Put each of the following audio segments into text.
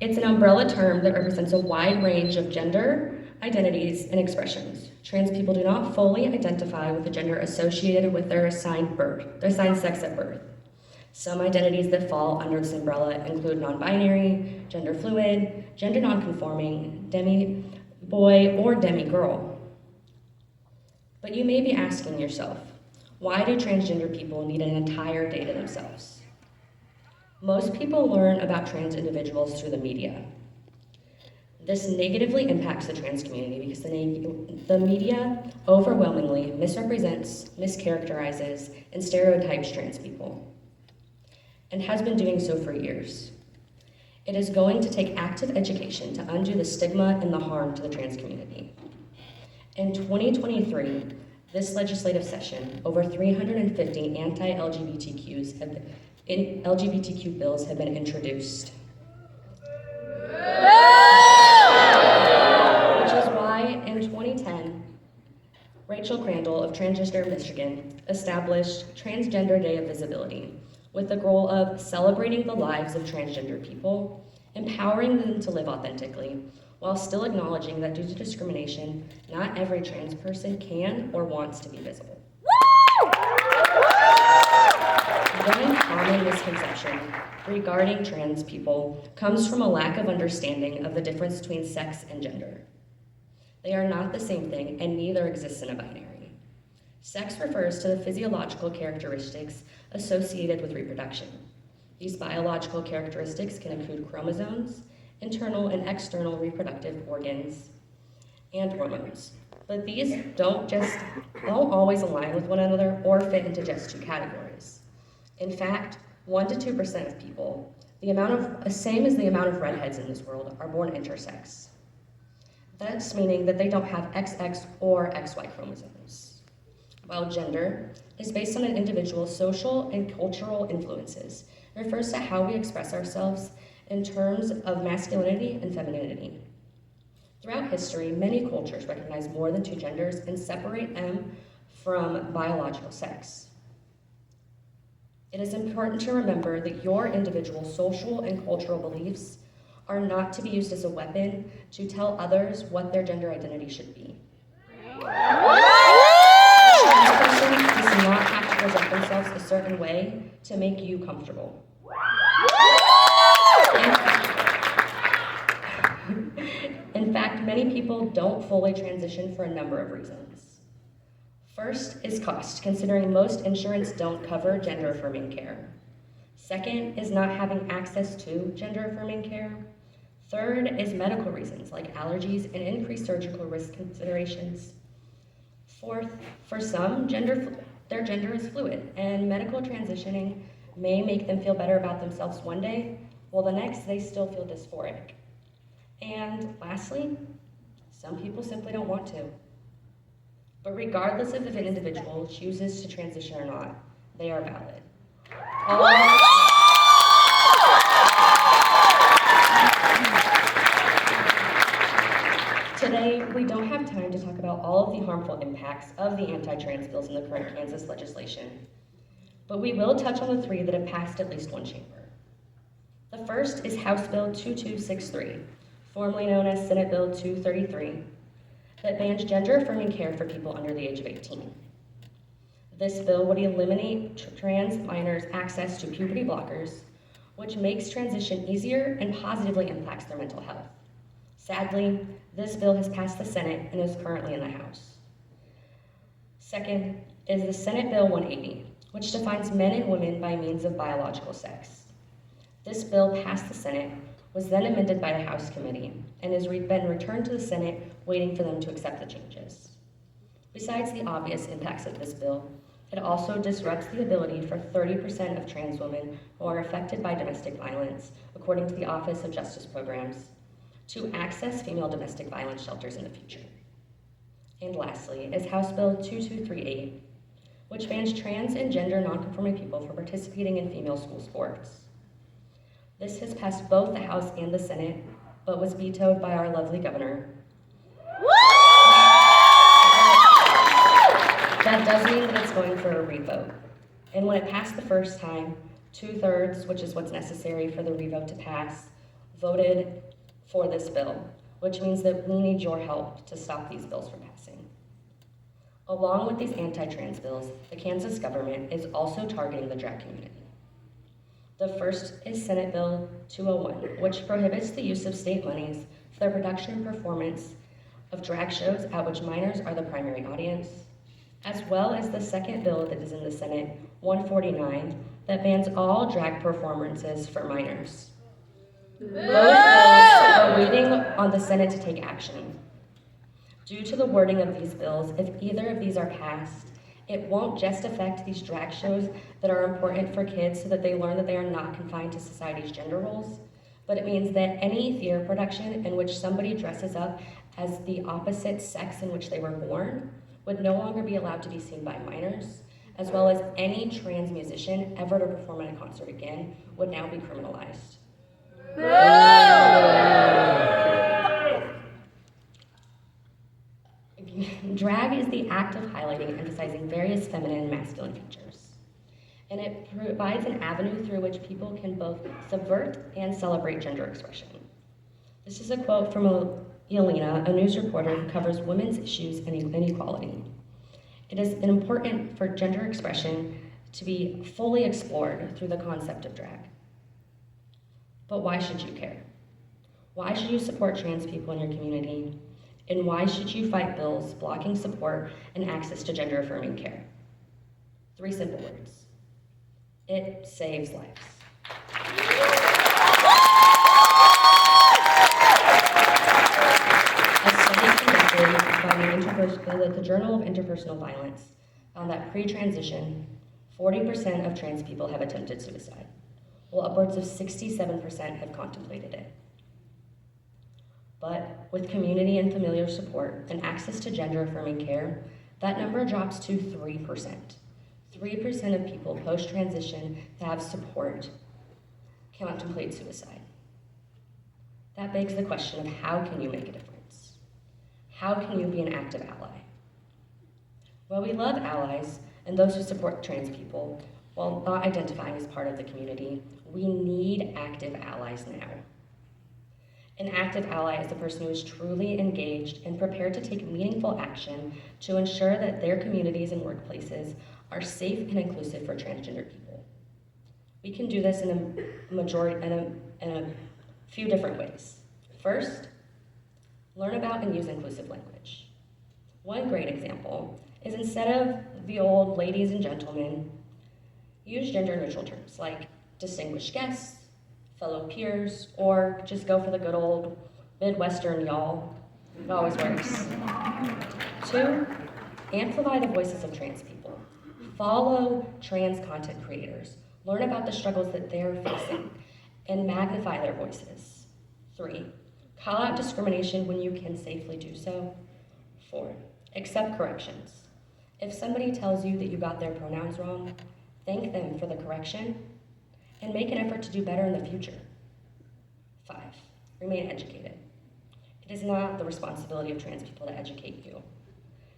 It's an umbrella term that represents a wide range of gender, identities, and expressions. Trans people do not fully identify with the gender associated with their assigned sex at birth. Some identities that fall under this umbrella include non-binary, gender fluid, gender non-conforming, demi-boy, or demi-girl. But you may be asking yourself, why do transgender people need an entire day to themselves? Most people learn about trans individuals through the media. This negatively impacts the trans community because the media overwhelmingly misrepresents, mischaracterizes, and stereotypes trans people, and has been doing so for years. It is going to take active education to undo the stigma and the harm to the trans community. In 2023, this legislative session, over 350 LGBTQ bills have been introduced. Which is why in 2010, Rachel Crandall of Transgender Michigan established Transgender Day of Visibility with the goal of celebrating the lives of transgender people, empowering them to live authentically, while still acknowledging that due to discrimination, not every trans person can or wants to be visible. One common misconception regarding trans people comes from a lack of understanding of the difference between sex and gender. They are not the same thing, and neither exists in a binary. Sex refers to the physiological characteristics associated with reproduction. These biological characteristics can include chromosomes, internal and external reproductive organs, and hormones. But these don't always align with one another or fit into just two categories. In fact, 1% to 2% of people, same as the amount of redheads in this world, are born intersex. That's meaning that they don't have XX or XY chromosomes. While gender is based on an individual's social and cultural influences, it refers to how we express ourselves in terms of masculinity and femininity. Throughout history, many cultures recognize more than two genders and separate them from biological sex. It is important to remember that your individual social and cultural beliefs are not to be used as a weapon to tell others what their gender identity should be. Each person does not have to present themselves a certain way to make you comfortable. In fact, many people don't fully transition for a number of reasons. First is cost, considering most insurance don't cover gender-affirming care. Second is not having access to gender-affirming care. Third is medical reasons like allergies and increased surgical risk considerations. Fourth, for some, their gender is fluid, and medical transitioning may make them feel better about themselves one day, while the next they still feel dysphoric. And lastly, some people simply don't want to. But regardless of if an individual chooses to transition or not, they are valid. Today, we don't have time to talk about all of the harmful impacts of the anti-trans bills in the current Kansas legislation, but we will touch on the three that have passed at least one chamber. The first is House Bill 2263, formerly known as Senate Bill 233, that bans gender-affirming care for people under the age of 18. This bill would eliminate trans minors' access to puberty blockers, which makes transition easier and positively impacts their mental health. Sadly, this bill has passed the Senate and is currently in the House. Second is the Senate Bill 180, which defines men and women by means of biological sex. This bill passed the Senate, was then amended by the House committee, and has been returned to the Senate, waiting for them to accept the changes. Besides the obvious impacts of this bill, it also disrupts the ability for 30% of trans women who are affected by domestic violence, according to the Office of Justice Programs, to access female domestic violence shelters in the future. And lastly is House Bill 2238, which bans trans and gender nonconforming people from participating in female school sports. This has passed both the House and the Senate, but was vetoed by our lovely governor. That does mean that it's going for a revote. And when it passed the first time, 2/3, which is what's necessary for the revote to pass, voted for this bill, which means that we need your help to stop these bills from passing. Along with these anti-trans bills, the Kansas government is also targeting the drag community. The first is Senate Bill 201, which prohibits the use of state monies for the production and performance of drag shows at which minors are the primary audience, as well as the second bill that is in the Senate, 149, that bans all drag performances for minors. Both bills are waiting on the Senate to take action. Due to the wording of these bills, if either of these are passed, it won't just affect these drag shows that are important for kids so that they learn that they are not confined to society's gender roles, but it means that any theater production in which somebody dresses up as the opposite sex in which they were born would no longer be allowed to be seen by minors, as well as any trans musician ever to perform at a concert again would now be criminalized. Drag is the act of highlighting and emphasizing various feminine and masculine features. And it provides an avenue through which people can both subvert and celebrate gender expression. This is a quote from Yelena, a news reporter who covers women's issues and inequality. It is important for gender expression to be fully explored through the concept of drag. But why should you care? Why should you support trans people in your community? And why should you fight bills blocking support and access to gender-affirming care? 3 simple words. It saves lives. A study conducted by the Journal of Interpersonal Violence found that pre-transition, 40% of trans people have attempted suicide, while upwards of 67% have contemplated it. But with community and familiar support and access to gender-affirming care, that number drops to 3%. 3% of people post-transition that have support contemplate suicide. That begs the question of how can you make a difference? How can you be an active ally? Well, we love allies and those who support trans people while not identifying as part of the community. We need active allies now. An active ally is a person who is truly engaged and prepared to take meaningful action to ensure that their communities and workplaces are safe and inclusive for transgender people. We can do this in a few different ways. First, learn about and use inclusive language. One great example is instead of the old ladies and gentlemen, use gender-neutral terms like distinguished guests, fellow peers, or just go for the good old Midwestern y'all. It always works. 2, amplify the voices of trans people. Follow trans content creators. Learn about the struggles that they're facing and magnify their voices. 3, call out discrimination when you can safely do so. 4, accept corrections. If somebody tells you that you got their pronouns wrong, thank them for the correction and make an effort to do better in the future. 5, remain educated. It is not the responsibility of trans people to educate you.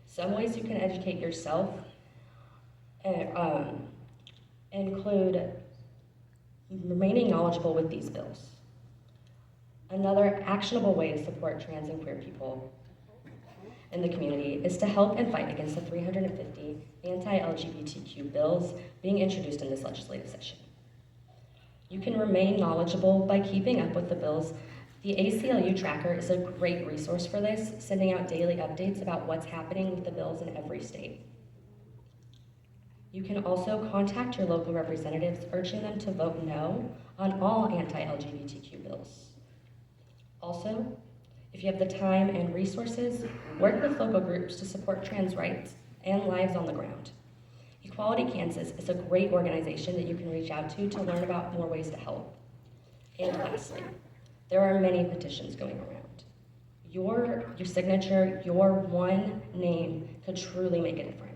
Some ways you can educate yourself include remaining knowledgeable with these bills. Another actionable way to support trans and queer people in the community is to help and fight against the 350 anti-LGBTQ bills being introduced in this legislative session. You can remain knowledgeable by keeping up with the bills. The ACLU tracker is a great resource for this, sending out daily updates about what's happening with the bills in every state. You can also contact your local representatives, urging them to vote no on all anti-LGBTQ bills. Also, if you have the time and resources, work with local groups to support trans rights and lives on the ground. Equality Kansas is a great organization that you can reach out to learn about more ways to help. And lastly, there are many petitions going around. Your signature, your one name could truly make a difference.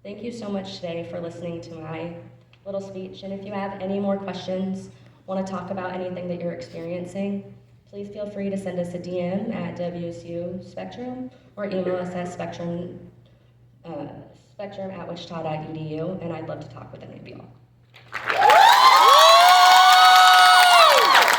Thank you so much today for listening to my little speech. And if you have any more questions, want to talk about anything that you're experiencing, please feel free to send us a DM at WSU Spectrum or email us at spectrum@wichita.edu, and I'd love to talk with any of y'all.